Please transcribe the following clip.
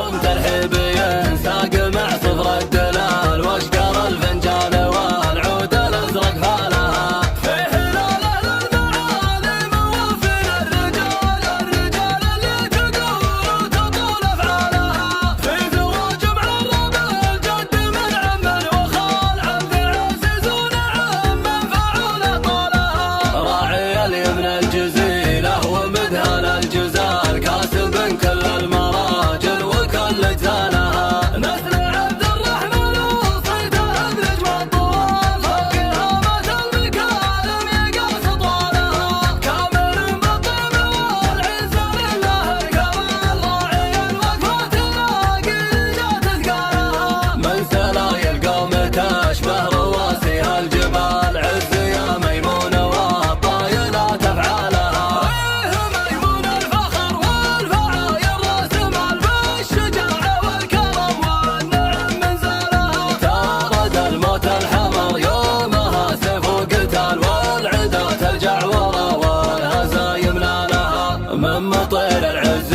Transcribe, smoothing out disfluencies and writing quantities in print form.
هم ترحيبيين ساق مع صفر الدلال واشقر الفنجان والعود الازرق فالها في هلال المعالم وفي الرجال اللي تقول وتطول افعالها في زواج معرب الجد من عم وخال عم عزيز ونعم من فعول طالها راعي اليمن الجزيله ومدهن الجزال كاسب كل المراجل وكل اجزالها نسل عبد الرحمن وصيته بنجم الطوال فوقها مات المكارم يقاس طوالها كامل بالطيب والعز لله الكمال راعي الوقفات الراقي جات اثقالها من سلايا القوم تشبه رواسيها الجبال عز يا ميمونه والطايلات افعالها ميمون الفخر والفعايا الراس مال بالشجاعه والكرم والنعم من زالها تارد الموت الحمر يومها سيف وقتال والعدا ترجع ورا والهزايم نالها من مطير العز